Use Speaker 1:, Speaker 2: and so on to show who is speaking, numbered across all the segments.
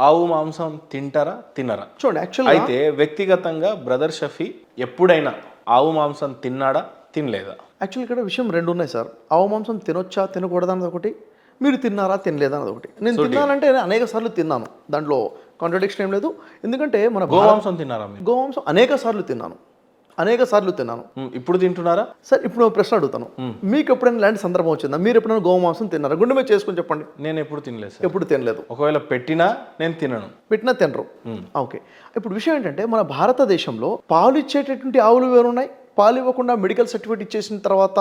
Speaker 1: ఆవు మాంసం తింటారా తినరా?
Speaker 2: చూడండి యాక్చువల్గా
Speaker 1: అయితే వ్యక్తిగతంగా బ్రదర్ షఫీ ఎప్పుడైనా ఆవు మాంసం తిన్నాడా తినలేదా?
Speaker 2: యాక్చువల్ ఇక్కడ విషయం రెండు ఉన్నాయి సార్. ఆవు మాంసం తినొచ్చా తినకూడదా అన్నది ఒకటి, మీరు తిన్నారా తినలేదా అన్నది ఒకటి. నేను తిన్నానంటే అనేక సార్లు తిన్నాను, దాంట్లో కాంట్రడిక్షన్ ఏం లేదు. ఎందుకంటే మన
Speaker 1: గోమాంసం తిన్నారా మీరు?
Speaker 2: గోమాంసం అనేక సార్లు తిన్నాను.
Speaker 1: ఇప్పుడు తింటున్నారా?
Speaker 2: సార్ ఇప్పుడు ప్రశ్న అడుగుతాను, మీకు ఎప్పుడైనా ఇలాంటి సందర్భం వచ్చిందా? మీరు ఎప్పుడైనా గోమాంసం తిన్నారా? గుండె మీద చేసుకుని చెప్పండి.
Speaker 1: నేను ఎప్పుడు తినలేదు సార్.
Speaker 2: ఎప్పుడు తినలేదు.
Speaker 1: ఒకవేళ పెట్టినా నేను తినను.
Speaker 2: పెట్టినా తినరు. ఓకే, ఇప్పుడు విషయం ఏంటంటే మన భారతదేశంలో పాలు ఇచ్చేటటువంటి ఆవులు వేరున్నాయి, పాలు ఇవ్వకుండా మెడికల్ సర్టిఫికేట్ ఇచ్చేసిన తర్వాత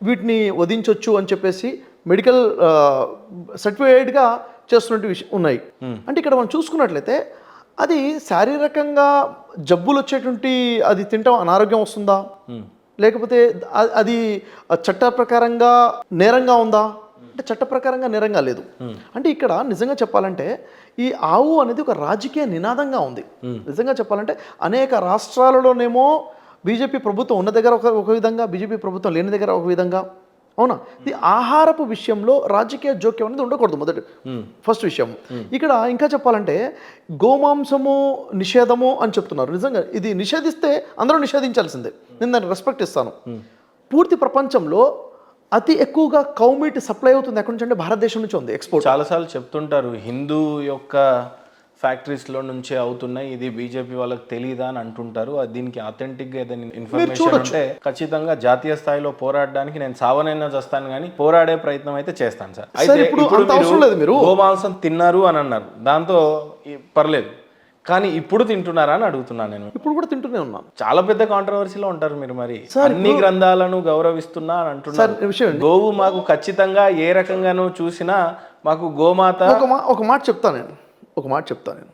Speaker 2: వీటిని వధించవచ్చు అని చెప్పేసి మెడికల్ సర్టిఫికేట్గా చేస్తున్నట్టు విషయం ఉన్నాయి. అంటే ఇక్కడ మనం చూసుకున్నట్లయితే అది శారీరకంగా జబ్బులు వచ్చేటువంటి అది తింటాం అనారోగ్యం వస్తుందా, లేకపోతే అది చట్ట ప్రకారంగా నేరంగా ఉందా అంటే చట్ట ప్రకారంగా నేరంగా లేదు. అంటే ఇక్కడ నిజంగా చెప్పాలంటే ఈ ఆవు అనేది ఒక రాజకీయ నినాదంగా ఉంది. నిజంగా చెప్పాలంటే అనేక రాష్ట్రాలలోనేమో బీజేపీ ప్రభుత్వం ఉన్న దగ్గర ఒక విధంగా, బీజేపీ ప్రభుత్వం లేని దగ్గర ఒక విధంగా. అవునా? ఈ ఆహారపు విషయంలో రాజకీయ జోక్యం అనేది ఉండకూడదు. ఫస్ట్ విషయం. ఇక్కడ ఇంకా చెప్పాలంటే గోమాంసము నిషేధము అని చెప్తున్నారు. నిజంగా ఇది నిషేధిస్తే అందరూ నిషేధించాల్సిందే, నేను దాన్ని రెస్పెక్ట్ ఇస్తాను. పూర్తి ప్రపంచంలో అతి ఎక్కువగా కౌ మీట్ సప్లై అవుతుంది ఎక్కడి నుంచి అంటే భారతదేశం నుంచి ఉంది ఎక్స్పోర్ట్.
Speaker 1: చాలాసార్లు చెప్తుంటారు హిందూ యొక్క ఫ్యాక్టరీస్లో నుంచే అవుతున్నాయి, ఇది బీజేపీ వాళ్ళకి తెలియదా అని అంటుంటారు. దీనికి అథెంటిక్గా ఏదైనా ఇన్ఫర్మేషన్ ఉంటే ఖచ్చితంగా జాతీయ స్థాయిలో పోరాడడానికి నేను సావనైనా చేస్తాను, కానీ పోరాడే ప్రయత్నం అయితే చేస్తాను సార్. అయితే ఇప్పుడు గోమాంసం తిన్నారు అని అన్నారు, దాంతో పర్లేదు, కానీ ఇప్పుడు తింటున్నారా అని అడుగుతున్నాను నేను.
Speaker 2: ఇప్పుడు కూడా తింటూనే ఉన్నాను.
Speaker 1: చాలా పెద్ద కాంట్రవర్సీలో ఉంటారు మీరు. మరి అన్ని గ్రంథాలను గౌరవిస్తున్నా అని అంటున్నారు. గోవు మాకు ఖచ్చితంగా ఏ రకంగానూ చూసినా మాకు గోమాత.
Speaker 2: ఒక మాట చెప్తాను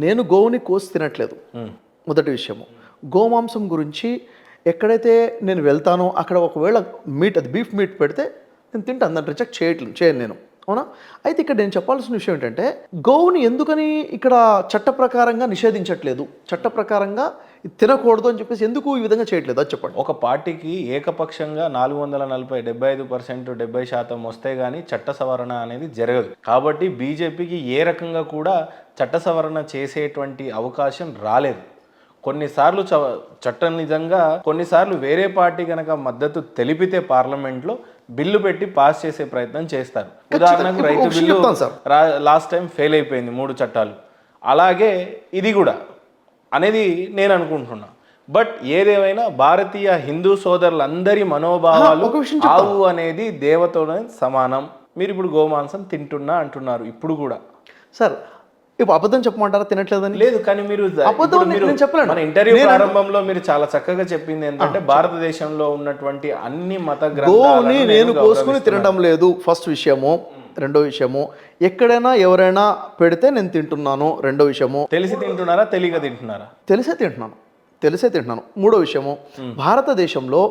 Speaker 2: నేను గోవుని కోసి తినట్లేదు. మొదటి విషయము. గోమాంసం గురించి ఎక్కడైతే నేను వెళ్తానో అక్కడ ఒకవేళ మీట్, అది బీఫ్ మీట్ పెడితే నేను తింటాను, దాన్ని రిజెక్ట్ చేయను నేను. అవునా? అయితే ఇక్కడ నేను చెప్పాల్సిన విషయం ఏంటంటే గోవుని ఎందుకని ఇక్కడ చట్ట ప్రకారంగా నిషేధించట్లేదు, చట్ట ప్రకారంగా తినకూడదు అని చెప్పేసి ఎందుకు ఈ విధంగా చేయట్లేదు అది చెప్పండి.
Speaker 1: ఒక పార్టీకి ఏకపక్షంగా 440 75% 70% వస్తే గానీ చట్ట సవరణ అనేది జరగదు. కాబట్టి బీజేపీకి ఏ రకంగా కూడా చట్ట సవరణ చేసేటువంటి అవకాశం రాలేదు. కొన్నిసార్లు చట్టం నిజంగా కొన్నిసార్లు వేరే పార్టీ కనుక మద్దతు తెలిపితే పార్లమెంట్లో బిల్లు పెట్టి పాస్ చేసే ప్రయత్నం చేస్తారు. ఉదాహరణకు రైతు బిల్లు లాస్ట్ టైం ఫెయిల్ అయిపోయింది 3 చట్టాలు, అలాగే ఇది కూడా అనేది నేను అనుకుంటున్నా. బట్ ఏదేమైనా భారతీయ హిందూ సోదరులందరి మనోభావాలు ఆవు అనేది దేవతోనే సమానం. మీరు ఇప్పుడు గోమాంసం తింటున్నా అంటున్నారు ఇప్పుడు కూడా.
Speaker 2: సార్ ఇప్పుడు అబద్ధం చెప్పమంటారా తినట్లేదని?
Speaker 1: లేదు, కానీ మీరు మన ఇంటర్వ్యూ ప్రారంభంలో మీరు చాలా చక్కగా చెప్పింది ఏంటంటే భారతదేశంలో ఉన్నటువంటి అన్ని మత
Speaker 2: గ్రంథాలని నేను కోసుకుని తినడం లేదు ఫస్ట్ విషయము. రెండో విషయము, ఎక్కడైనా ఎవరైనా పెడితే నేను తింటున్నాను. రెండో విషయము,
Speaker 1: తెలిసి తింటున్నారా తెలియక తింటున్నారా?
Speaker 2: తెలిసే తింటున్నాను. మూడో విషయము, భారతదేశంలో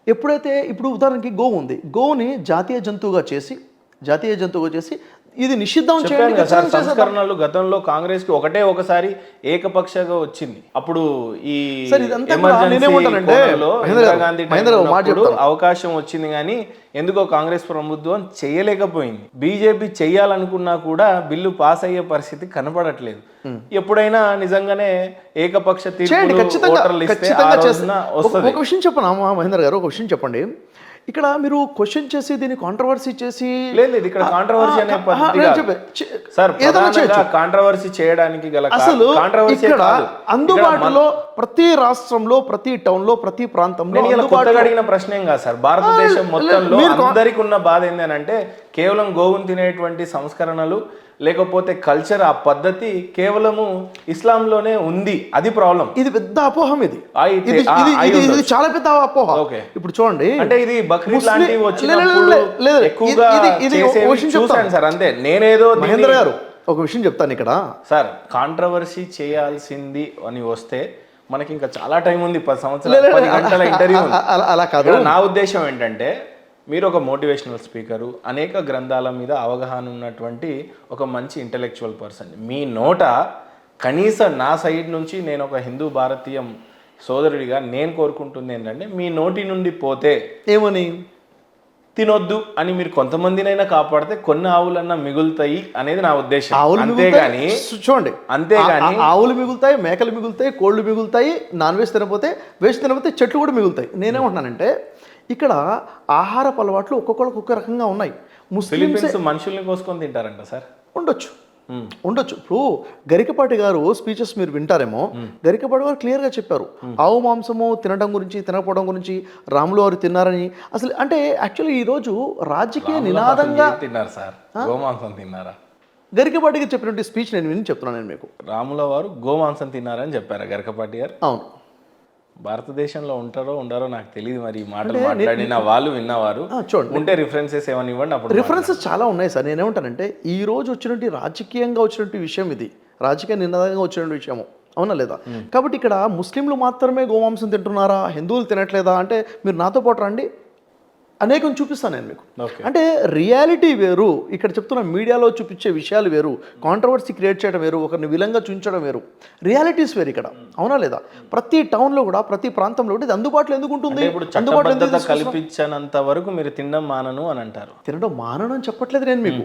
Speaker 2: ఎప్పుడైతే ఇప్పుడు ఉదాహరణకి గోవు ఉంది, గోవుని జాతీయ జంతువుగా చేసి ఇది నిషిద్ధం చేయండి.
Speaker 1: సంస్కరణలు గతంలో కాంగ్రెస్ కి ఒకసారి ఏకపక్షంగా వచ్చింది. అప్పుడు ఈ అవకాశం వచ్చింది, కానీ ఎందుకో కాంగ్రెస్ ప్రభుత్వం చేయలేకపోయింది. బీజేపీ చెయ్యాలనుకున్నా కూడా బిల్లు పాస్ అయ్యే పరిస్థితి కనపడట్లేదు. ఎప్పుడైనా నిజంగానే ఏకపక్ష తీర్పు
Speaker 2: ఒక విషయం చెప్పనా మహేందర్ గారు, ఒక విషయం చెప్పండి. ఇక్కడ మీరు క్వశ్చన్ చేసి దీన్ని కాంట్రవర్సీ చేసి
Speaker 1: లేదు, ఇక్కడ కాంట్రవర్సీ అనే కాంట్రవర్సీ చేయడానికి గల
Speaker 2: అసలు ఇక్కడ అందుబాటులో ప్రతి రాష్ట్రంలో, ప్రతి టౌన్ లో, ప్రతి ప్రాంతంలో
Speaker 1: అడిగిన ప్రశ్న ఏం కాదు సార్. భారతదేశం మొత్తంలో అందరికి ఉన్న బాధ ఏంటంటే కేవలం గోవును తినేటువంటి సంస్కరణలు లేకపోతే కల్చర్, ఆ పద్ధతి కేవలము ఇస్లాంలోనే ఉంది. అది ప్రాబ్లం.
Speaker 2: ఇది పెద్ద అపోహం. ఇది చాలా పెద్ద అపోహ. ఇప్పుడు చూడండి,
Speaker 1: అంటే ఇది బక్రీద్ లాంటివి వచ్చినప్పుడు ఎక్కువగా చూసాను సార్. అంతే. నేనేదో
Speaker 2: మహేంద్ర గారు ఒక విషయం చెప్తాను ఇక్కడ
Speaker 1: సార్. కాంట్రవర్సీ చేయాల్సింది అని వస్తే మనకి ఇంకా చాలా టైం ఉంది. 10 సంవత్సరాలు 10 గంటల ఇంటర్వ్యూ.
Speaker 2: అలా కాదు.
Speaker 1: నా ఉద్దేశం ఏంటంటే మీరు ఒక మోటివేషనల్ స్పీకరు, అనేక గ్రంథాల మీద అవగాహన ఉన్నటువంటి ఒక మంచి ఇంటెలెక్చువల్ పర్సన్. మీ నోట కనీసం నా సైడ్ నుంచి నేను ఒక హిందూ భారతీయం సోదరుడిగా నేను కోరుకుంటుంది ఏంటంటే మీ నోటి నుండి పోతే
Speaker 2: ఏమని
Speaker 1: తినొద్దు అని మీరు కొంతమందినైనా కాపాడితే కొన్ని ఆవులన్నా మిగులుతాయి అనేది నా ఉద్దేశం.
Speaker 2: ఆవులు
Speaker 1: అంతేగాని
Speaker 2: చూడండి,
Speaker 1: అంతేగాని
Speaker 2: ఆవులు మిగులుతాయి, మేకలు మిగులుతాయి, కోళ్ళు మిగులుతాయి, నాన్ వెజ్ తినపోతే, వెజ్ తినపోతే చెట్లు కూడా మిగులుతాయి. నేనేమంటున్నానంటే ఇక్కడ ఆహారపు అలవాట్లు ఒక్కొక్కరికి ఒక్కొక్క రకంగా ఉన్నాయి. ముస్లిమ్స్
Speaker 1: ఫిలిపీన్స్ మనుషుల్ని కోసుకొని తింటారంట సార్.
Speaker 2: ఉండొచ్చు. ఇప్పుడు గరికపాటి గారు స్పీచెస్ మీరు వింటారేమో, గరికపాటి గారు క్లియర్గా చెప్పారు ఆవు మాంసము తినడం గురించి తినకపోవడం గురించి, రాములు వారు తిన్నారని. అసలు అంటే యాక్చువల్లీ ఈరోజు రాజకీయ నినాదంగా
Speaker 1: తిన్నారు సార్, గోమాంసం తిన్నారా?
Speaker 2: గరికపాటికి చెప్పినటువంటి స్పీచ్ నేను విని చెప్తున్నాను నేను మీకు.
Speaker 1: రాముల వారు గోమాంసం తిన్నారని చెప్పారా గరికపాటి గారు?
Speaker 2: అవును.
Speaker 1: భారతదేశంలో ఉంటారో ఉండారో నాకు తెలియదు మరి. ఈ మాటలు మాట్లాడిన వాళ్ళు విన్నవారు
Speaker 2: చూడండి,
Speaker 1: ఉంటే రిఫరెన్సెస్ ఏమని ఇవ్వండి. అప్పుడు
Speaker 2: రిఫరెన్సెస్ చాలా ఉన్నాయి సార్. నేనేమంటానంటే ఈ రోజు వచ్చినటువంటి రాజకీయంగా వచ్చినటువంటి విషయం ఇది, రాజకీయ నినాదంగా వచ్చినటువంటి విషయము, అవునా లేదా? కాబట్టి ఇక్కడ ముస్లింలు మాత్రమే గోమాంసం తింటున్నారా, హిందువులు తినట్లేదా అంటే మీరు నాతో పాటు రండి, అనేకం చూపిస్తాను నేను మీకు. అంటే రియాలిటీ వేరు, ఇక్కడ చెప్తున్న మీడియాలో చూపించే విషయాలు వేరు, కాంట్రవర్సీ క్రియేట్ చేయడం వేరు, ఒకరిని విలంగా చూపించడం వేరు, రియాలిటీస్ వేరు ఇక్కడ, అవునా లేదా? ప్రతి టౌన్లో కూడా ప్రతి ప్రాంతంలో కూడా ఇది అందుబాటులో ఎందుకు ఉంటుంది?
Speaker 1: అందుబాటులో కల్పించినంత వరకు మీరు తినడం మానను అని అంటారు.
Speaker 2: తినడం మానను అని చెప్పట్లేదు నేను మీకు.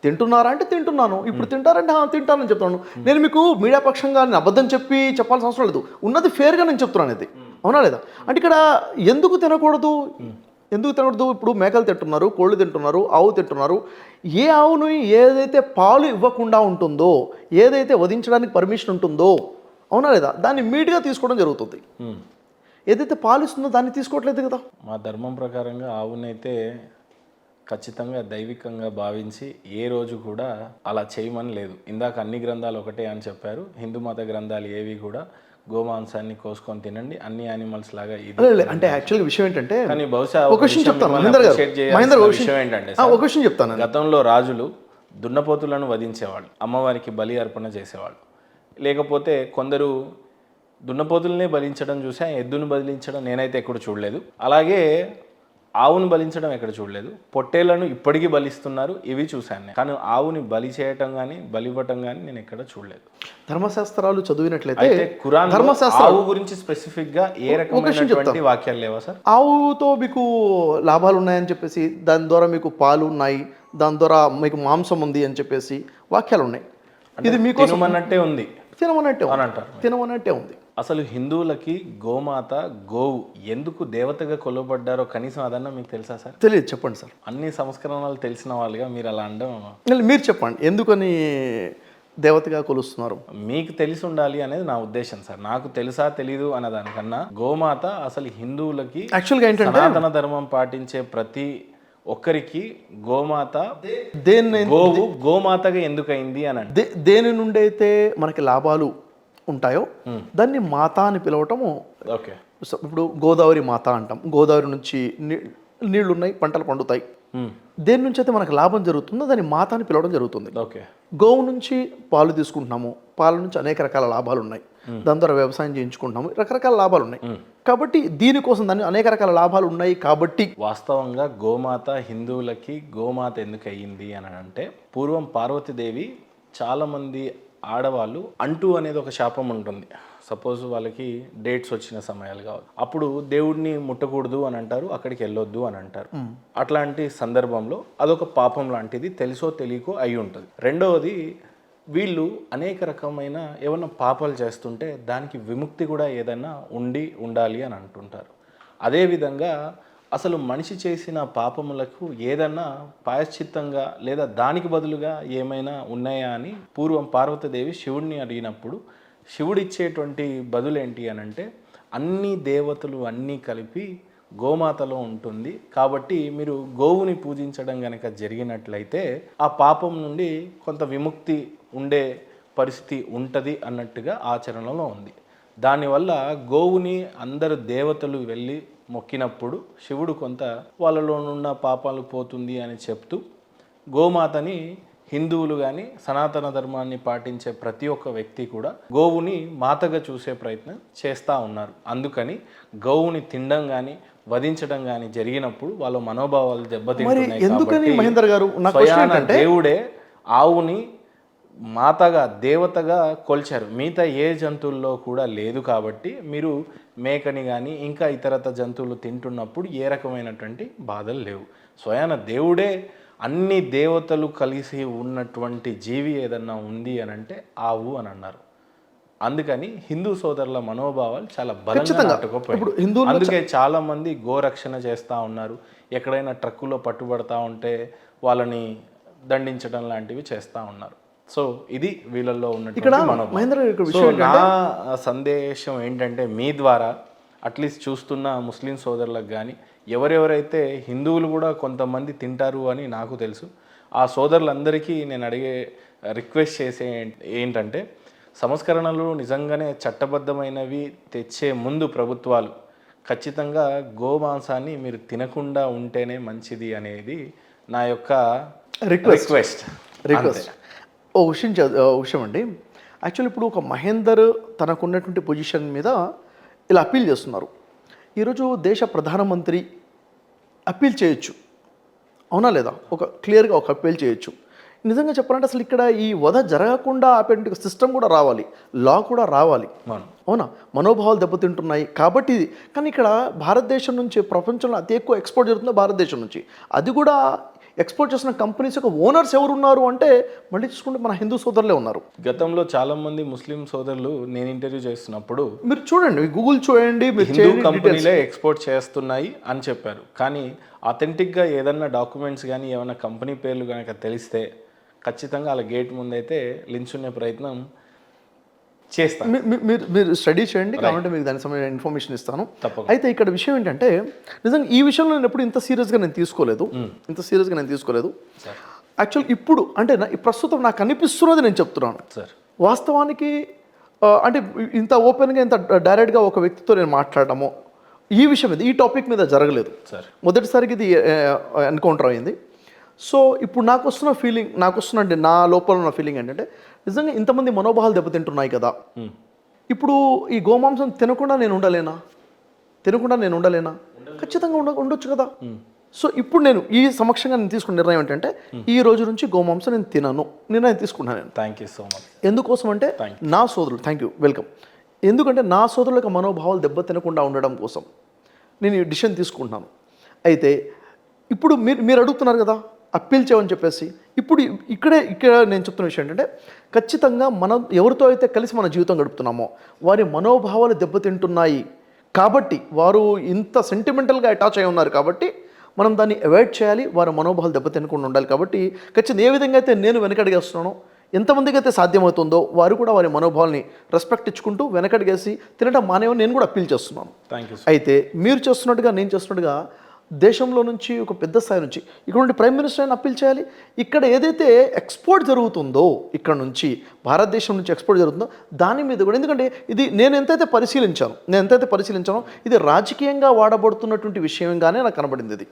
Speaker 2: తింటున్నారా అంటే తింటున్నాను, ఇప్పుడు తింటారంటే తింటానని చెప్తున్నాను. నేను మీకు మీడియా పక్షంగా నేను అబద్ధం చెప్పాల్సిన అవసరం లేదు, ఉన్నది ఫేర్గా నేను చెప్తున్నాను ఇది, అవునా లేదా? అంటే ఇక్కడ ఎందుకు తినకూడదు? ఇప్పుడు మేకలు తింటున్నారు, కోళ్ళు తింటున్నారు, ఆవు తింటున్నారు. ఏ ఆవును ఏదైతే పాలు ఇవ్వకుండా ఉంటుందో, ఏదైతే వధించడానికి పర్మిషన్ ఉంటుందో, అవునా లేదా, దాన్ని మీట్గా తీసుకోవడం జరుగుతుంది. ఏదైతే పాలు ఇస్తుందో దాన్ని తీసుకోవట్లేదు కదా.
Speaker 1: మా ధర్మం ప్రకారంగా ఆవునైతే ఖచ్చితంగా దైవికంగా భావించి ఏ రోజు కూడా అలా చేయమని లేదు. ఇందాక అన్ని గ్రంథాలు ఒకటే అని చెప్పారు. హిందూ మత గ్రంథాలు ఏవి కూడా గోమాంసాన్ని కోసుకొని తినండి, అన్ని యానిమల్స్ లాగా ఇది
Speaker 2: అంటే యాక్చువల్గా విషయం ఏంటంటే,
Speaker 1: కానీ బహుశా
Speaker 2: ఒక విషయం చెప్తాను
Speaker 1: విషయం ఏంటంటే
Speaker 2: ఒక విషయం చెప్తాను.
Speaker 1: గతంలో రాజులు దున్నపోతులను వధించేవాళ్ళు, అమ్మవారికి బలి అర్పణ చేసేవాళ్ళు. లేకపోతే కొందరు దున్నపోతులనే బలించడం చూసా, ఎద్దును బలించడం నేనైతే ఎక్కడ చూడలేదు. అలాగే ఆవును బలించడం ఎక్కడ చూడలేదు. పొట్టేళ్లను ఇప్పటికీ బలిస్తున్నారు, ఇవి చూశాను నేను. కానీ ఆవుని బలి చేయటం కానీ బలివ్వటం కానీ నేను ఎక్కడ చూడలేదు.
Speaker 2: ధర్మశాస్త్రాలు చదివినట్లయితే
Speaker 1: ఖురాన్ ఆవు గురించి స్పెసిఫిక్ గా ఏ రకమైనటువంటి వాక్యాలు లేవా సార్?
Speaker 2: ఆవుతో మీకు లాభాలు ఉన్నాయని చెప్పేసి, దాని ద్వారా మీకు పాలు ఉన్నాయి, దాని ద్వారా మీకు మాంసం ఉంది అని చెప్పేసి వాక్యాలు ఉన్నాయి. ఇది మీకు
Speaker 1: తినమన్నట్టే ఉంది,
Speaker 2: తినమన్నట్టే ఉంది.
Speaker 1: అసలు హిందువులకి గోమాత, గోవు ఎందుకు దేవతగా కొలవబడ్డారో కనీసం అదన్నా మీకు తెలుసా సార్?
Speaker 2: తెలియదు, చెప్పండి సార్.
Speaker 1: అన్ని సంస్కరణలు తెలిసిన వాళ్ళుగా మీరు అలా అనడం,
Speaker 2: మీరు చెప్పండి ఎందుకని దేవతగా కొలుస్తున్నారు?
Speaker 1: మీకు తెలిసి ఉండాలి అనేది నా ఉద్దేశం సార్. నాకు తెలుసా తెలీదు అనే దానికన్నా గోమాత అసలు హిందువులకి
Speaker 2: యాక్చువల్గా ఏంటంటే
Speaker 1: సనాతన ధర్మం పాటించే ప్రతి ఒక్కరికి గోమాత, గోవు గోమాతగా ఎందుకైంది అని
Speaker 2: దేని నుండి అయితే మనకి లాభాలు ఉంటాయో దాన్ని మాత అని పిలవటము.
Speaker 1: ఓకే,
Speaker 2: ఇప్పుడు గోదావరి మాత అంటాం, గోదావరి నుంచి నీళ్లు ఉన్నాయి, పంటలు పండుతాయి. దేని నుంచి అయితే మనకు లాభం జరుగుతుందో దాన్ని మాత అని పిలవడం జరుగుతుంది.
Speaker 1: ఓకే,
Speaker 2: గోవు నుంచి పాలు తీసుకుంటున్నాము, పాల నుంచి అనేక రకాల లాభాలు ఉన్నాయి, దాని ద్వారా వ్యవసాయం చేయించుకుంటున్నాము, రకరకాల లాభాలు ఉన్నాయి. కాబట్టి దీనికోసం దాన్ని అనేక రకాల లాభాలు ఉన్నాయి కాబట్టి
Speaker 1: వాస్తవంగా గోమాత హిందువులకి గోమాత ఎందుకు అయ్యింది అని అంటే, పూర్వం పార్వతీదేవి చాలామంది ఆడవాళ్ళు అంటూ అనేది ఒక శాపం ఉంటుంది. సపోజ్ వాళ్ళకి డేట్స్ వచ్చిన సమయాలు కావాలి, అప్పుడు దేవుడిని ముట్టకూడదు అని అంటారు, అక్కడికి వెళ్ళొద్దు అని అంటారు. అట్లాంటి సందర్భంలో అదొక పాపం లాంటిది, తెలుసో తెలియకో అయి ఉంటుంది. రెండవది, వీళ్ళు అనేక రకమైన ఏమన్నా పాపాలు చేస్తుంటే దానికి విముక్తి కూడా ఏదైనా ఉండాలి అని అంటుంటారు. అదేవిధంగా అసలు మనిషి చేసిన పాపములకు ఏదన్నా ప్రాయశ్చిత్తంగా లేదా దానికి బదులుగా ఏమైనా ఉన్నాయా అని పూర్వం పార్వతీదేవి శివుడిని అడిగినప్పుడు శివుడిచ్చేటువంటి బదులేంటి అని అంటే, అన్ని దేవతలు అన్నీ కలిపి గోమాతలో ఉంటుంది కాబట్టి మీరు గోవుని పూజించడం కనుక జరిగినట్లయితే ఆ పాపం నుండి కొంత విముక్తి ఉండే పరిస్థితి ఉంటుంది అన్నట్టుగా ఆచరణలో ఉంది. దానివల్ల గోవుని అందరు దేవతలు వెళ్ళి మొక్కినప్పుడు శివుడు కొంత వాళ్ళలో ఉన్న పాపాలు పోతుంది అని చెప్తూ గోమాతని హిందువులు కానీ సనాతన ధర్మాన్ని పాటించే ప్రతి ఒక్క వ్యక్తి కూడా గోవుని మాతగా చూసే ప్రయత్నం చేస్తూ ఉన్నారు. అందుకని గోవుని తినడం కానీ వధించడం కానీ జరిగినప్పుడు వాళ్ళ మనోభావాలు దెబ్బతింటున్నాయి.
Speaker 2: మహేందర్ గారు,
Speaker 1: దేవుడే ఆవుని మాతగా దేవతగా కొల్చారు. మిగతా ఏ జంతువుల్లో కూడా లేదు కాబట్టి మీరు మేకని కానీ ఇంకా ఇతరత జంతువులు తింటున్నప్పుడు ఏ రకమైనటువంటి బాధలు లేవు. స్వయాన దేవుడే అన్ని దేవతలు కలిసి ఉన్నటువంటి జీవి ఏదన్నా ఉంది అని అంటే ఆవు అని అన్నారు. అందుకని హిందూ సోదరుల మనోభావాలు చాలా బలంగా నాటుకుపోయాయి. అందుకే చాలా మంది గోరక్షణ చేస్తూ ఉన్నారు. ఎక్కడైనా ట్రక్కులో పట్టుబడతా ఉంటే వాళ్ళని దండించడం లాంటివి చేస్తూ ఉన్నారు. సో ఇది వీళ్ళల్లో ఉన్నటువంటి మనోభావం. సో నా సందేశం ఏంటంటే మీ ద్వారా అట్లీస్ట్ చూస్తున్న ముస్లిం సోదరులకు కానీ ఎవరెవరైతే హిందువులు కూడా కొంతమంది తింటారు అని నాకు తెలుసు, ఆ సోదరులందరికీ నేను అడిగే రిక్వెస్ట్ చేసే ఏంటంటే సంస్కరణలు నిజంగానే చట్టబద్ధమైనవి తెచ్చే ముందు ప్రభుత్వాలు ఖచ్చితంగా గోమాంసాన్ని మీరు తినకుండా ఉంటేనే మంచిది అనేది నా యొక్క రిక్వెస్ట్.
Speaker 2: ఓ విషయం అండి, యాక్చువల్లీ ఇప్పుడు ఒక మహేందర్ తనకున్నటువంటి పొజిషన్ మీద ఇలా అప్పీల్ చేస్తున్నారు. ఈరోజు దేశ ప్రధానమంత్రి అప్పీల్ చేయొచ్చు, అవునా లేదా? ఒక క్లియర్గా ఒక అప్పీల్ చేయొచ్చు. నిజంగా చెప్పాలంటే అసలు ఇక్కడ ఈ వధ జరగకుండా ఆపేటువంటి సిస్టమ్ కూడా రావాలి, లా కూడా రావాలి, అవునా? మనోభావాలు దెబ్బతింటున్నాయి కాబట్టి. కానీ ఇక్కడ భారతదేశం నుంచి ప్రపంచంలో అతి ఎక్కువ ఎక్స్పోర్ట్ జరుగుతుందో భారతదేశం నుంచి. అది కూడా ఎక్స్పోర్ట్ చేసిన కంపెనీస్ యొక్క ఓనర్స్ ఎవరు ఉన్నారు అంటే మళ్ళీ చూసుకుంటే మన హిందూ సోదరులే ఉన్నారు.
Speaker 1: గతంలో చాలా మంది ముస్లిం సోదరులు నేను ఇంటర్వ్యూ చేస్తున్నప్పుడు
Speaker 2: మీరు చూడండి, గూగుల్ చూడండి,
Speaker 1: హిందూ కంపెనీలే ఎక్స్పోర్ట్ చేస్తున్నాయి అని చెప్పారు. కానీ అథెంటిక్గా ఏదన్నా డాక్యుమెంట్స్ కానీ ఏమైనా కంపెనీ పేర్లు కనుక తెలిస్తే ఖచ్చితంగా అలా గేట్ ముందైతే లించునే ప్రయత్నం చేస్తాను.
Speaker 2: మీరు స్టడీ చేయండి, కాబట్టి మీకు దానికి సంబంధించిన ఇన్ఫర్మేషన్ ఇస్తాను. అయితే ఇక్కడ విషయం ఏంటంటే నిజంగా ఈ విషయంలో నేను ఎప్పుడు ఇంత సీరియస్గా నేను తీసుకోలేదు. యాక్చువల్ ఇప్పుడు అంటే ప్రస్తుతం నాకు అనిపిస్తున్నది నేను చెప్తున్నాను. వాస్తవానికి అంటే ఇంత ఓపెన్గా ఇంత డైరెక్ట్గా ఒక వ్యక్తితో నేను మాట్లాడడము ఈ విషయం మీద ఈ టాపిక్ మీద జరగలేదు. మొదటిసారికి ఇది ఎన్కౌంటర్ అయింది. సో ఇప్పుడు నాకు వస్తున్న అంటే నా లోపల ఉన్న ఫీలింగ్ ఏంటంటే నిజంగా ఇంతమంది మనోభావాలు దెబ్బతింటున్నాయి కదా. ఇప్పుడు ఈ గోమాంసం తినకుండా నేను ఉండలేనా? ఖచ్చితంగా ఉండొచ్చు కదా. సో ఇప్పుడు నేను ఈ సమక్షంగా నేను తీసుకున్న నిర్ణయం ఏంటంటే ఈ రోజు నుంచి గోమాంసం నేను తినను నిర్ణయం తీసుకున్నాను నేను.
Speaker 1: Thank you so much.
Speaker 2: ఎందుకోసం అంటే నా సోదరులు, థ్యాంక్ యూ, వెల్కమ్. ఎందుకంటే నా సోదరులకు మనోభావాలు దెబ్బతినకుండా ఉండడం కోసం నేను ఈ డిసిషన్ తీసుకుంటున్నాను. అయితే ఇప్పుడు మీరు అడుగుతున్నారు కదా అప్పీల్ చేయమని చెప్పేసి. ఇప్పుడు ఇక్కడ నేను చెప్తున్న విషయం ఏంటంటే ఖచ్చితంగా మనం ఎవరితో అయితే కలిసి మన జీవితం గడుపుతున్నామో వారి మనోభావాలు దెబ్బతింటున్నాయి కాబట్టి, వారు ఇంత సెంటిమెంటల్గా అటాచ్ అయి ఉన్నారు కాబట్టి మనం దాన్ని అవాయిడ్ చేయాలి. వారి మనోభావాలు దెబ్బతినకుండా ఉండాలి. కాబట్టి ఖచ్చితంగా ఏ విధంగా అయితే నేను వెనకడిగేస్తున్నానో, ఎంతమందికి అయితే సాధ్యమవుతుందో వారు కూడా వారి మనోభావాల్ని రెస్పెక్ట్ ఇచ్చుకుంటూ వెనకడిగేసి తినడం మానేమని నేను కూడా అప్పీల్ చేస్తున్నాను. అయితే మీరు చేస్తున్నట్టుగా నేను చేస్తున్నట్టుగా దేశంలో నుంచి ఒక పెద్ద స్థాయి నుంచి ఇక్కడ నుండి ప్రైమ్ మినిస్టర్ అయినా అప్పీల్ చేయాలి. ఇక్కడ ఏదైతే ఎక్స్పోర్ట్ జరుగుతుందో, ఇక్కడ నుంచి భారతదేశం నుంచి ఎక్స్పోర్ట్ జరుగుతుందో దాని మీద కూడా, ఎందుకంటే ఇది నేను ఎంతైతే పరిశీలించానో ఇది రాజకీయంగా వాడబడుతున్నటువంటి విషయంగానే నాకు కనబడింది. ఇది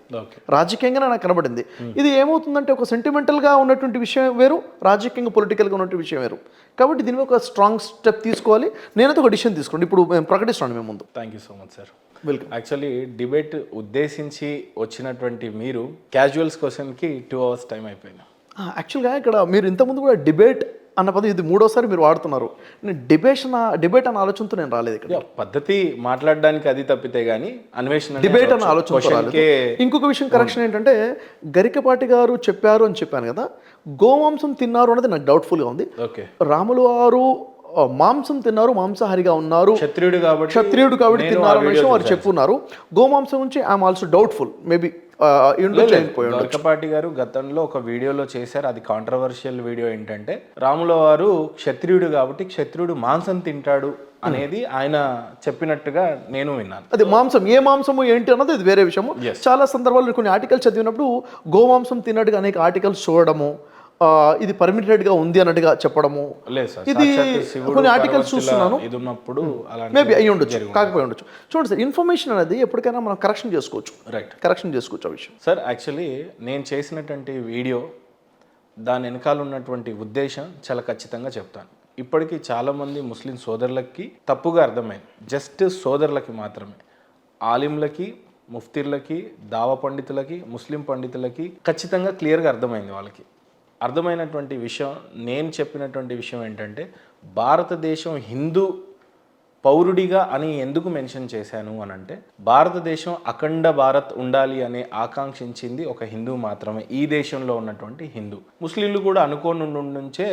Speaker 2: రాజకీయంగానే నాకు కనబడింది. ఇది ఏమవుతుందంటే ఒక సెంటిమెంటల్గా ఉన్నటువంటి విషయం వేరు, రాజకీయంగా పొలిటికల్గా ఉన్నటువంటి విషయం వేరు. కాబట్టి దీని ఒక స్ట్రాంగ్ స్టెప్ తీసుకోవాలి. నేనైతే ఒక డిసిషన్ తీసుకోండి ఇప్పుడు మేము ప్రకటిస్తున్నాను మేము ముందు.
Speaker 1: Thank you so much sir. Welcome. Actually debate ఉద్దేశించి వచ్చినటువంటి మీరు క్యాజువల్స్ క్వశ్చన్కి 2 hours టైం అయిపోయింది.
Speaker 2: యాక్చువల్గా ఇక్కడ మీరు ఇంతకుముందు కూడా డిబేట్ అన్న పదం ఇది 3వసారి మీరు వాడుతున్నారు. నేను డిబేట్ అన్న ఆలోచనతో నేను రాలేదు. ఇక్కడ
Speaker 1: పద్ధతి మాట్లాడడానికి అది తప్పితే కానీ అన్వేషణ
Speaker 2: డిబేట్ అన్న ఆలోచన. ఇంకొక విషయం కరెక్షన్ ఏంటంటే గరికపాటి గారు చెప్పారు అని చెప్పాను కదా, గోమాంసం తిన్నారు అనేది నాకు డౌట్ఫుల్గా ఉంది. రాములు వారు మాంసం తిన్నారు, మాంసాహారిగా ఉన్నారు, క్షత్రియుడు కాబట్టి తిన్నారు అనే విషయం వారు చెప్పున్నారు. గోమాంసం నుంచి I'm also doubtful, maybe
Speaker 1: Garikapati గారు గతంలో ఒక వీడియోలో చేశారు. అది కాంట్రవర్షియల్ వీడియో. ఏంటంటే రాముల వారు క్షత్రియుడు కాబట్టి క్షత్రియుడు మాంసం తింటాడు అనేది ఆయన చెప్పినట్టుగా నేను విన్నాను.
Speaker 2: అది మాంసం ఏ మాంసము ఏంటి అన్నది అది వేరే విషయము. చాలా సందర్భాల్లో కొన్ని ఆర్టికల్స్ చదివినప్పుడు గోమాంసం తిన్నట్టుగా అనేక ఆర్టికల్స్ చూడడము, ఇది పర్మిటెడ్గా ఉంది అన్నట్టుగా చెప్పడము, ఇది కొన్ని ఆర్టికల్స్ చూస్తున్నాను.
Speaker 1: ఇది ఉన్నప్పుడు
Speaker 2: మేబీ అయ్యి ఉండొచ్చు, కాకపోయి ఉండొచ్చు. చూడండి సార్, ఇన్ఫర్మేషన్ అనేది ఎప్పటికైనా మనం కరెక్షన్ చేసుకోవచ్చు. కరెక్షన్ చేసుకోవచ్చు ఆ విషయం.
Speaker 1: సార్ యాక్చువల్లీ నేను చేసినటువంటి వీడియో దాని వెనకాల ఉన్నటువంటి ఉద్దేశం చాలా ఖచ్చితంగా చెప్తాను. ఇప్పటికీ చాలామంది ముస్లిం సోదరులకి తప్పుగా అర్థమైంది. జస్ట్ సోదరులకి మాత్రమే, ఆలింలకి, ముఫ్తీర్లకి, దావా పండితులకి, ముస్లిం పండితులకి ఖచ్చితంగా క్లియర్గా అర్థమైంది వాళ్ళకి. అర్థమైనటువంటి విషయం, నేను చెప్పినటువంటి విషయం ఏంటంటే భారతదేశం హిందూ పౌరుడిగా అని ఎందుకు మెన్షన్ చేశాను అని అంటే, భారతదేశం అఖండ భారత్ ఉండాలి అనే ఆకాంక్షించింది ఒక హిందూ మాత్రమే, ఈ దేశంలో ఉన్నటువంటి హిందూ. ముస్లింలు కూడా అనుకోని నుంచే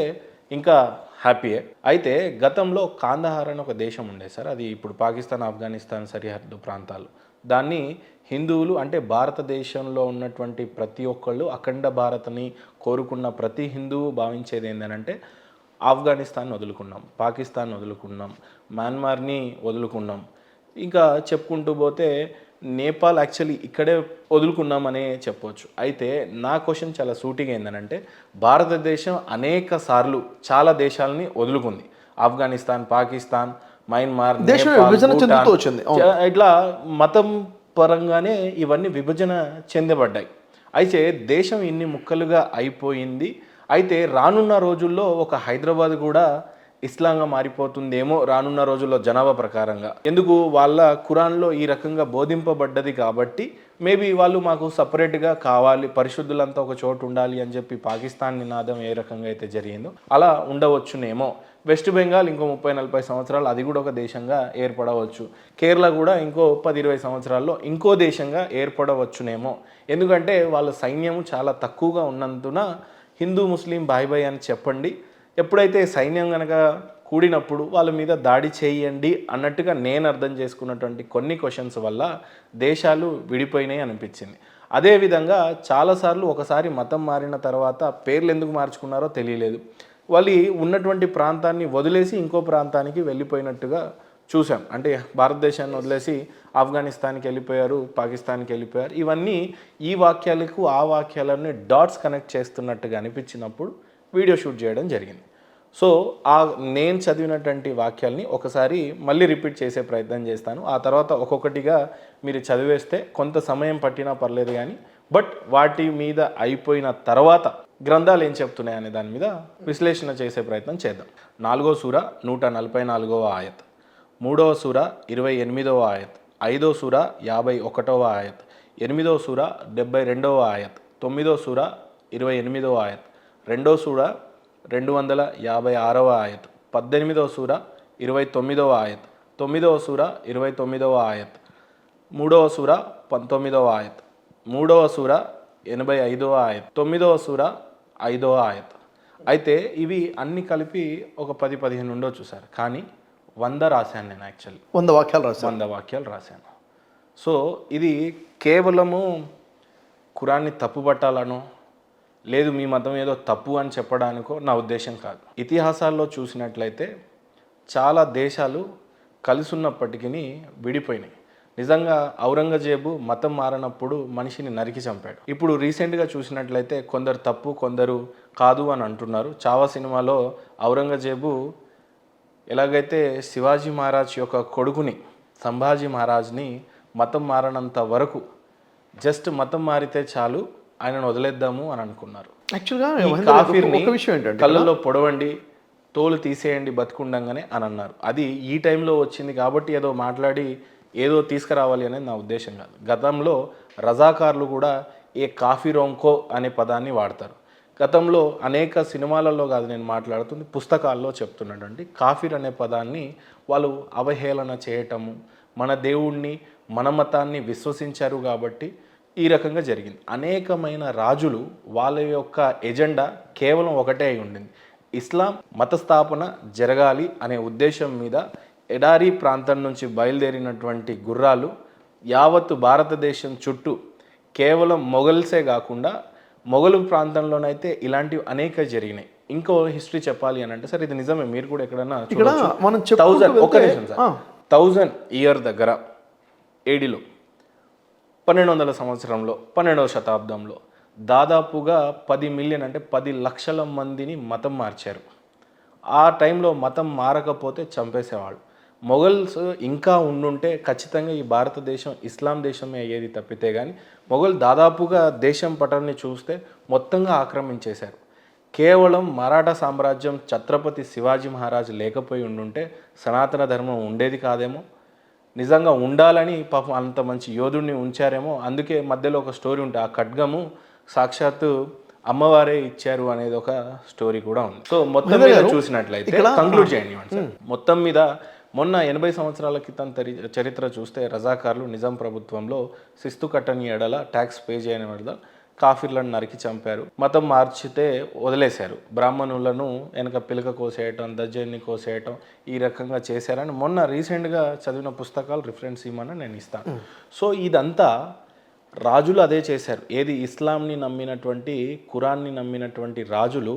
Speaker 1: ఇంకా హ్యాపీయే. అయితే గతంలో కాందహార్ అని ఒక దేశం ఉండే సార్, అది ఇప్పుడు పాకిస్తాన్ ఆఫ్ఘనిస్తాన్ సరిహద్దు ప్రాంతాలు. దాన్ని హిందువులు అంటే భారతదేశంలో ఉన్నటువంటి ప్రతి ఒక్కళ్ళు అఖండ భారత్ని కోరుకున్న ప్రతి హిందువు భావించేది ఏంటంటే, ఆఫ్ఘనిస్తాన్ వదులుకున్నాం, పాకిస్తాన్ వదులుకున్నాం, మయన్మార్ని వదులుకున్నాం, ఇంకా చెప్పుకుంటూ పోతే నేపాల్ యాక్చువల్లీ ఇక్కడే వదులుకున్నామనే చెప్పవచ్చు. అయితే నా క్వశ్చన్ చాలా సూటిగా ఏంటంటే, భారతదేశం అనేక సార్లు చాలా దేశాలని వదులుకుంది. ఆఫ్ఘనిస్తాన్, పాకిస్తాన్, మయన్మార్, ఇట్లా మతం పరంగానే ఇవన్నీ విభజన చెందబడ్డాయి. అయితే దేశం ఇన్ని ముక్కలుగా అయిపోయింది. అయితే రానున్న రోజుల్లో ఒక హైదరాబాద్ కూడా ఇస్లాంగా మారిపోతుందేమో రానున్న రోజుల్లో జనాభా ప్రకారంగా. ఎందుకు, వాళ్ళ ఖురాన్లో ఈ రకంగా బోధింపబడ్డది కాబట్టి మేబీ వాళ్ళు మాకు సపరేట్గా కావాలి, పరిశుద్ధులంతా ఒక చోటు ఉండాలి అని చెప్పి పాకిస్తాన్ నినాదం ఏ రకంగా అయితే జరిగిందో అలా ఉండవచ్చునేమో. వెస్ట్ బెంగాల్ ఇంకో 30-40 సంవత్సరాలు అది కూడా ఒక దేశంగా ఏర్పడవచ్చు. కేరళ కూడా ఇంకో 10-20 సంవత్సరాల్లో ఇంకో దేశంగా ఏర్పడవచ్చునేమో. ఎందుకంటే వాళ్ళ సైన్యం చాలా తక్కువగా ఉన్నందున హిందూ ముస్లిం బాయ్ అని చెప్పండి, ఎప్పుడైతే సైన్యం కనుక కూడినప్పుడు వాళ్ళ మీద దాడి చేయండి అన్నట్టుగా నేను అర్థం చేసుకున్నటువంటి కొన్ని క్వశ్చన్స్ వల్ల దేశాలు విడిపోయినాయి అనిపించింది. అదేవిధంగా చాలాసార్లు ఒకసారి మతం మారిన తర్వాత పేర్లు ఎందుకు మార్చుకున్నారో తెలియలేదు. వాళ్ళు ఉన్నటువంటి ప్రాంతాన్ని వదిలేసి ఇంకో ప్రాంతానికి వెళ్ళిపోయినట్టుగా చూసాం. అంటే భారతదేశాన్ని వదిలేసి ఆఫ్ఘనిస్తాన్కి వెళ్ళిపోయారు, పాకిస్తాన్కి వెళ్ళిపోయారు. ఇవన్నీ ఈ వాక్యాలకు ఆ వాక్యాలని డాట్స్ కనెక్ట్ చేస్తున్నట్టుగా అనిపించినప్పుడు వీడియో షూట్ చేయడం జరిగింది. సో నేను చదివినటువంటి వాక్యాల్ని ఒకసారి మళ్ళీ రిపీట్ చేసే ప్రయత్నం చేస్తాను. ఆ తర్వాత ఒక్కొక్కటిగా మీరు చదివేస్తే కొంత సమయం పట్టినా పర్లేదు కానీ, బట్ వాటి మీద అయిపోయిన తర్వాత గ్రంథాలు ఏం చెప్తున్నాయి అనే దాని మీద విశ్లేషణ చేసే ప్రయత్నం చేద్దాం. 4వ సూర 144వ ఆయత్, 3వ సూర 28వ ఆయత్, 5వ సూర 51వ ఆయత్, 8వ సూర 72వ ఆయత్, 9వ సూర 28వ ఆయత్, 2వ సూర 256వ ఆయత్, 18వ సూర 29వ ఆయత్, 9వ సూర 29వ ఆయత్, 3వ సూర 19వ ఆయత్, 3వ సూర 85వ ఆయత్, 9వ సూర 5వ ఆయత్. అయితే ఇవి అన్ని కలిపి ఒక 10-15 ఉండొచ్చు సార్, కానీ 100 రాశాను నేను. యాక్చువల్లీ 100 వాక్యాలు రాశాను. సో ఇది కేవలము ఖురాన్ని తప్పుపట్టాలనో లేదు మీ మతం ఏదో తప్పు అని చెప్పడానికో నా ఉద్దేశం కాదు. ఇతిహాసాల్లో చూసినట్లయితే చాలా దేశాలు కలిసి ఉన్నప్పటికీ విడిపోయినాయి. నిజంగా ఔరంగజేబు మతం మారినప్పుడు మనిషిని నరికి చంపాడు. ఇప్పుడు రీసెంట్గా చూసినట్లయితే కొందరు తప్పు కొందరు కాదు అని అంటున్నారు. చావా సినిమాలో ఔరంగజేబు ఎలాగైతే శివాజీ మహారాజ్ యొక్క కొడుకుని సంభాజీ మహారాజ్ని మతం మారనంత వరకు జస్ట్ మతం మారితే చాలు ఆయనను వదిలేద్దాము అని అనుకున్నారు.
Speaker 2: యాక్చువల్గా
Speaker 1: కళ్ళల్లో పొడవండి, తోలు తీసేయండి బతుకుండంగానే అని అన్నారు. అది ఈ టైంలో వచ్చింది కాబట్టి ఏదో మాట్లాడి ఏదో తీసుకురావాలి అనేది నా ఉద్దేశం కాదు. గతంలో రజాకార్లు కూడా ఏ కాఫీ రోంకో అనే పదాన్ని వాడతారు. గతంలో అనేక సినిమాలలో కాదు నేను మాట్లాడుతుంది, పుస్తకాల్లో చెప్తున్నటువంటి కాఫీర్ అనే పదాన్ని వాళ్ళు అవహేళన చేయటము, మన దేవుణ్ణి మన మతాన్ని విశ్వసించారు కాబట్టి ఈ రకంగా జరిగింది. అనేకమైన రాజులు వాళ్ళ యొక్క ఎజెండా కేవలం ఒకటే అయి ఉండింది, ఇస్లాం మత స్థాపన జరగాలి అనే ఉద్దేశం మీద ఎడారి ప్రాంతం నుంచి బయలుదేరినటువంటి గుర్రాలు యావత్తు భారతదేశం చుట్టూ కేవలం మొఘల్సే కాకుండా మొఘలు ప్రాంతంలోనైతే ఇలాంటివి అనేక జరిగినాయి. ఇంకో హిస్టరీ చెప్పాలి అని అంటే సార్ ఇది నిజమే, మీరు కూడా ఎక్కడన్నా 1000 ఇయర్ దగ్గర ఏడిలో 1200 సంవత్సరంలో 12వ శతాబ్దంలో దాదాపుగా 10 మిలియన్ అంటే 10 లక్షల మందిని మతం మార్చారు. ఆ టైంలో మతం మారకపోతే చంపేసేవాళ్ళు. మొఘల్స్ ఇంకా ఉండుంటే ఖచ్చితంగా ఈ భారతదేశం ఇస్లాం దేశమే అయ్యేది తప్పితే కానీ మొఘల్ దాదాపుగా దేశం పటాన్ని చూస్తే మొత్తంగా ఆక్రమించేశారు. కేవలం మరాఠా సామ్రాజ్యం ఛత్రపతి శివాజీ మహారాజ్ లేకపోయి ఉండుంటే సనాతన ధర్మం ఉండేది కాదేమో. నిజంగా ఉండాలని పాపం అంత మంచి యోధుడిని ఉంచారేమో. అందుకే మధ్యలో ఒక స్టోరీ ఉంటే ఆ ఖడ్గము సాక్షాత్తు అమ్మవారే ఇచ్చారు అనేది ఒక స్టోరీ కూడా ఉంది. సో మొత్తం మీద చూసినట్లయితే కంక్లూడ్ చేయండి సార్. మొత్తం మీద మొన్న 80 సంవత్సరాల క్రితం చరిత్ర చూస్తే రజాకార్లు నిజాం ప్రభుత్వంలో శిస్తు కట్టని ఎడల ట్యాక్స్ పే చేయని ఎడల కాఫీర్లను నరికి చంపారు. మతం మార్చితే వదిలేశారు. బ్రాహ్మణులను వెనక పిలక కోసేయటం, దజ్జన్ని కోసేయటం ఈ రకంగా చేశారని మొన్న రీసెంట్గా చదివిన పుస్తకాలు రిఫరెన్స్ ఇవ్వమని నేను ఇస్తాను. సో ఇదంతా రాజులు అదే చేశారు. ఏది ఇస్లాంని నమ్మినటువంటి, ఖురాన్ని నమ్మినటువంటి రాజులు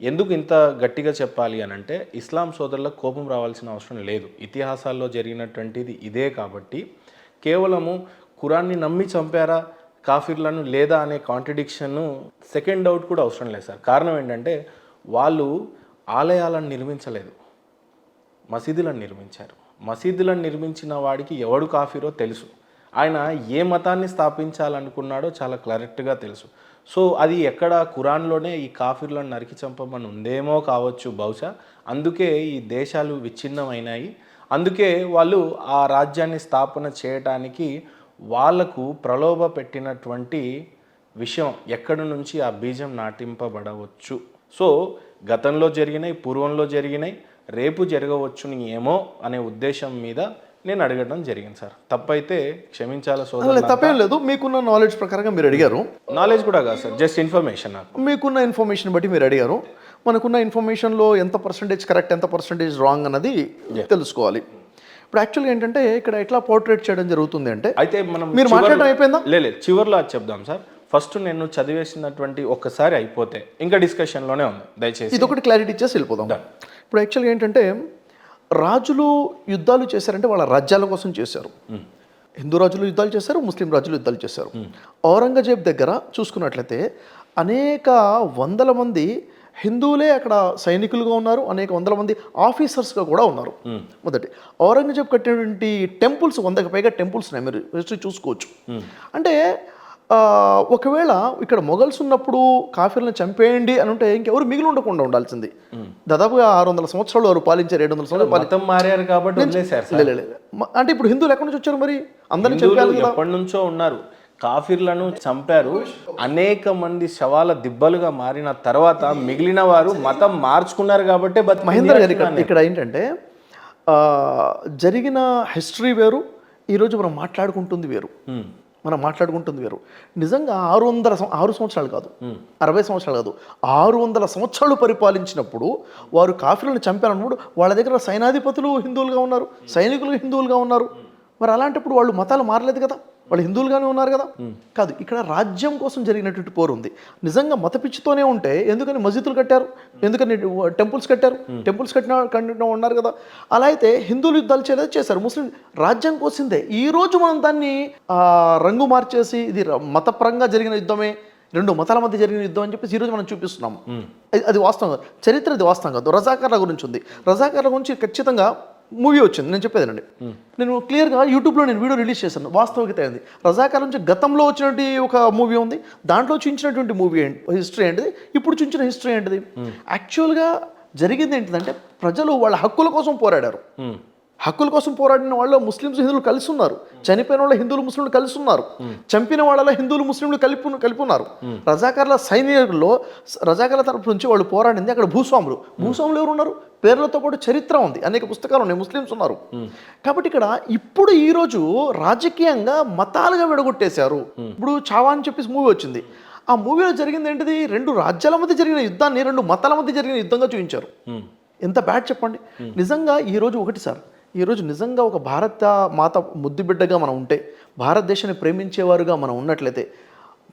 Speaker 1: ఎందుకు ఇంత గట్టిగా చెప్పాలి అని అంటే, ఇస్లాం సోదరులకు కోపం రావాల్సిన అవసరం లేదు. ఇతిహాసాల్లో జరిగినటువంటిది ఇదే కాబట్టి కేవలము ఖురాన్ని నమ్మి చంపారా కాఫీర్లను లేదా అనే కాంట్రడిక్షన్ సెకండ్ డౌట్ కూడా అవసరం లేదు సార్. కారణం ఏంటంటే వాళ్ళు ఆలయాలను నిర్మించలేదు, మసీదులను నిర్మించారు. మసీదులను నిర్మించిన వాడికి ఎవడు కాఫీరో తెలుసు. ఆయన ఏ మతాన్ని స్థాపించాలనుకున్నాడో చాలా క్లారిటీగా తెలుసు. సో అది ఎక్కడ ఖురాన్లోనే ఈ కాఫీర్లను నరికి చంపమని ఉందేమో కావచ్చు బహుశా. అందుకే ఈ దేశాలు విచ్ఛిన్నమైనాయి. అందుకే వాళ్ళు ఆ రాజ్యాన్ని స్థాపన చేయడానికి వాళ్లకు ప్రలోభ పెట్టినటువంటి విషయం ఎక్కడి నుంచి ఆ బీజం నాటింపబడవచ్చు. సో గతంలో జరిగినాయి, పూర్వంలో జరిగినాయి, రేపు జరగవచ్చుని ఏమో అనే ఉద్దేశం మీద నేను అడగడం జరిగింది సార్. తప్పైతే క్షమించాల సోదరులు.
Speaker 2: తప్పేం లేదు, మీకున్న నాలెడ్జ్ ప్రకారంగా మీరు అడిగారు.
Speaker 1: నాలెడ్జ్ కూడా కాదు సార్, జస్ట్ ఇన్ఫర్మేషన్. నాకు
Speaker 2: మీకున్న ఇన్ఫర్మేషన్ బట్టి మీరు అడిగారు. మనకున్న ఇన్ఫర్మేషన్లో ఎంత పర్సంటేజ్ కరెక్ట్, ఎంత పర్సంటేజ్ రాంగ్ అన్నది తెలుసుకోవాలి. ఇప్పుడు యాక్చువల్గా ఏంటంటే ఇక్కడ ఎట్లా పోర్ట్రేట్ చేయడం జరుగుతుంది అంటే,
Speaker 1: అయితే మనం
Speaker 2: మీరు మాట్లాడడం అయిపోయిందా?
Speaker 1: లేదు, చివరిలో అది చెప్దాం సార్. ఫస్ట్ నేను చదివేసినటువంటి ఒక్కసారి అయిపోతే ఇంకా డిస్కషన్లోనే ఉంది, దయచేసి
Speaker 2: ఇది ఒకటి క్లారిటీ ఇచ్చేసి వెళ్ళిపోదాం. ఇప్పుడు యాక్చువల్గా ఏంటంటే రాజులు యుద్ధాలు చేశారంటే వాళ్ళ రాజ్యాల కోసం చేశారు. హిందూ రాజులు యుద్ధాలు చేశారు, ముస్లిం రాజులు యుద్ధాలు చేశారు. ఔరంగజేబ్ దగ్గర చూసుకున్నట్లయితే అనేక వందల మంది హిందువులే అక్కడ సైనికులుగా ఉన్నారు, అనేక వందల మంది ఆఫీసర్స్గా కూడా ఉన్నారు. మొదటి ఔరంగజేబ్ కట్టినటువంటి టెంపుల్స్ 100కి పైగా టెంపుల్స్ ఉన్నాయి, మీరు హిస్టరీ చూసుకోవచ్చు. అంటే ఒకవేళ ఇక్కడ మొఘల్స్ ఉన్నప్పుడు కాఫీర్లను చంపేయండి అని ఉంటే ఇంకెవరు మిగిలి ఉండకుండా ఉండాల్సింది. దాదాపుగా 600 సంవత్సరాలు వారు పాలించారు, 700 సంవత్సరాలు
Speaker 1: మారారు కాబట్టి
Speaker 2: అంటే ఇప్పుడు హిందువులు ఎక్కడి నుంచి వచ్చారు మరి? అందరినీ
Speaker 1: ఎప్పటి నుంచో ఉన్నారు. కాఫీర్లను చంపారు, అనేక మంది శవాల దిబ్బలుగా మారిన తర్వాత మిగిలిన వారు మతం మార్చుకున్నారు కాబట్టి.
Speaker 2: మహేందర్ గారు ఇక్కడ ఏంటంటే జరిగిన హిస్టరీ వేరు, ఈరోజు మనం మాట్లాడుకుంటుంది వేరు. నిజంగా 6 సంవత్సరాలు కాదు, 60 సంవత్సరాలు కాదు, 600 సంవత్సరాలు పరిపాలించినప్పుడు వారు కాఫీలను చంపారన్నప్పుడు వాళ్ళ దగ్గర సైనాధిపతులు హిందువులుగా ఉన్నారు, సైనికులు హిందువులుగా ఉన్నారు. మరి అలాంటప్పుడు వాళ్ళు మతాలు మారలేదు కదా, వాళ్ళు హిందువులుగానే ఉన్నారు కదా. కాదు, ఇక్కడ రాజ్యం కోసం జరిగినటువంటి పోరు ఉంది. నిజంగా మత పిచ్చితోనే ఉంటే ఎందుకని మసీదులు కట్టారు, ఎందుకని టెంపుల్స్ కట్టారు, టెంపుల్స్ కట్టిన ఉన్నారు కదా. అలా అయితే హిందువులు యుద్ధాలు చేయలేదు, చేశారు. ముస్లిం రాజ్యం కోసిందే. ఈరోజు మనం దాన్ని రంగు మార్చేసి ఇది మతపరంగా జరిగిన యుద్ధమే, 2 మతాల మధ్య జరిగిన యుద్ధం అని చెప్పేసి ఈరోజు మనం చూపిస్తున్నాము. అది వాస్తవం కాదు, చరిత్ర అది వాస్తవం కాదు. రజాకార్ల గురించి ఉంది, రజాకార్ల గురించి ఖచ్చితంగా మూవీ వచ్చింది. నేను చెప్పేదండి, నేను క్లియర్గా యూట్యూబ్లో నేను వీడియో రిలీజ్ చేశాను. వాస్తవికత ఏంది, రజాకార్ నుంచి గతంలో వచ్చినటువంటి ఒక మూవీ ఉంది, దాంట్లో చూపించినటువంటి మూవీ హిస్టరీ ఏంటిది, ఇప్పుడు చూపించిన హిస్టరీ ఏంటిది. యాక్చువల్గా జరిగింది ఏంటిదంటే ప్రజలు వాళ్ళ హక్కుల కోసం పోరాడారు. హక్కుల కోసం పోరాడిన వాళ్ళు ముస్లింస్ హిందువులు కలిసి ఉన్నారు, చనిపోయిన వాళ్ళ హిందువులు ముస్లింలు కలిసి ఉన్నారు, చంపిన వాళ్ళ హిందువులు ముస్లింలు కలిపి ఉన్నారు. రజాకార్ల సైనికుల్లో రజాకార్ల తరపు నుంచి వాళ్ళు పోరాడింది అక్కడ భూస్వాములు ఎవరు ఉన్నారు, పేర్లతో పాటు చరిత్ర ఉంది, అనేక పుస్తకాలు ఉన్నాయి, ముస్లిమ్స్ ఉన్నారు. కాబట్టి ఇక్కడ ఇప్పుడు ఈరోజు రాజకీయంగా మతాలుగా విడగొట్టేశారు. ఇప్పుడు చావా అని చెప్పేసి మూవీ వచ్చింది, ఆ మూవీలో జరిగింది ఏంటిది, 2 రాజ్యాల మధ్య జరిగిన యుద్ధాన్ని 2 మతాల మధ్య జరిగిన యుద్ధంగా చూపించారు. ఎంత బ్యాడ్ చెప్పండి. నిజంగా ఈరోజు ఒకటి సార్, ఈరోజు నిజంగా ఒక భారత మాత ముద్దుబిడ్డగా మనం ఉంటే, భారతదేశాన్ని ప్రేమించేవారుగా మనం ఉన్నట్లయితే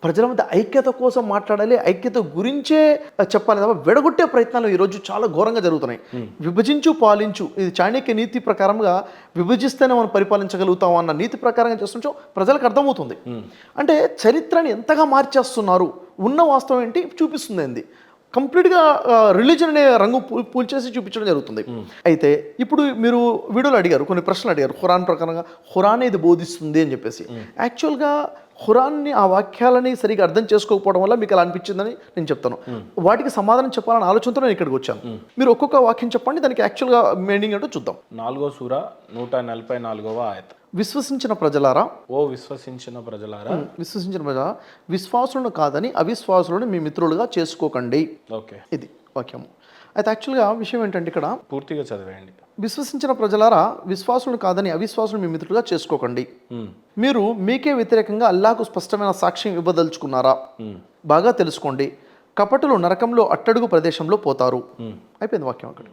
Speaker 2: ప్రజల మధ్య ఐక్యత కోసం మాట్లాడాలి, ఐక్యత గురించే చెప్పాలి తప్ప విడగొట్టే ప్రయత్నాలు ఈరోజు చాలా ఘోరంగా జరుగుతున్నాయి. విభజించు పాలించు, ఇది చాణక్య నీతి ప్రకారంగా విభజిస్తేనే మనం పరిపాలించగలుగుతాం అన్న నీతి ప్రకారంగా చేస్తుంటాం, ప్రజలకు అర్థమవుతుంది. అంటే చరిత్రని ఎంతగా మార్చేస్తున్నారు, ఉన్న వాస్తవం ఏంటి చూపిస్తుంది ఏంది, కంప్లీట్గా రిలీజన్ అనే రంగు పూల్చేసి చూపించడం జరుగుతుంది. అయితే ఇప్పుడు మీరు వీడియోలో అడిగారు, కొన్ని ప్రశ్నలు అడిగారు, ఖురాన్ ప్రకారంగా ఖురాన్ ఇది బోధిస్తుంది అని చెప్పేసి. యాక్చువల్గా ఖురాన్ని ఆ వాక్యాలని సరిగా అర్థం చేసుకోకపోవడం వల్ల మీకు అలా అనిపించిందని నేను చెప్తాను. వాటికి సమాధానం చెప్పాలని ఆలోచనతో నేను ఇక్కడికి వచ్చాను. మీరు ఒక్కొక్క వాక్యం చెప్పండి, దానికి యాక్చువల్గా మీనింగ్ ఏంటో చూద్దాం.
Speaker 1: 4వ సూర 144వ ఆయత్.
Speaker 2: విశ్వసించిన ప్రజలారా,
Speaker 1: ఓ విశ్వసించిన ప్రజలారా.
Speaker 2: విశ్వసించిన ప్రజల విశ్వాసులను కాదని అవిశ్వాసులను మీ మిత్రులుగా చేసుకోకండి.
Speaker 1: ఓకే,
Speaker 2: ఇది వాక్యము. అయితే యాక్చువల్గా విషయం ఏంటంటే ఇక్కడ
Speaker 1: పూర్తిగా చదివేయండి.
Speaker 2: విశ్వసించిన ప్రజలారా, విశ్వాసులను కాదని అవిశ్వాసులను మీ మిత్రులుగా చేసుకోకండి. మీరు మీకే వ్యతిరేకంగా అల్లాహకు స్పష్టమైన సాక్ష్యం ఇవ్వదలుచుకున్నారా? బాగా తెలుసుకోండి, కపటులు నరకంలో అట్టడుగు ప్రదేశంలో పోతారు. అయిపోయింది వాక్యం అక్కడ.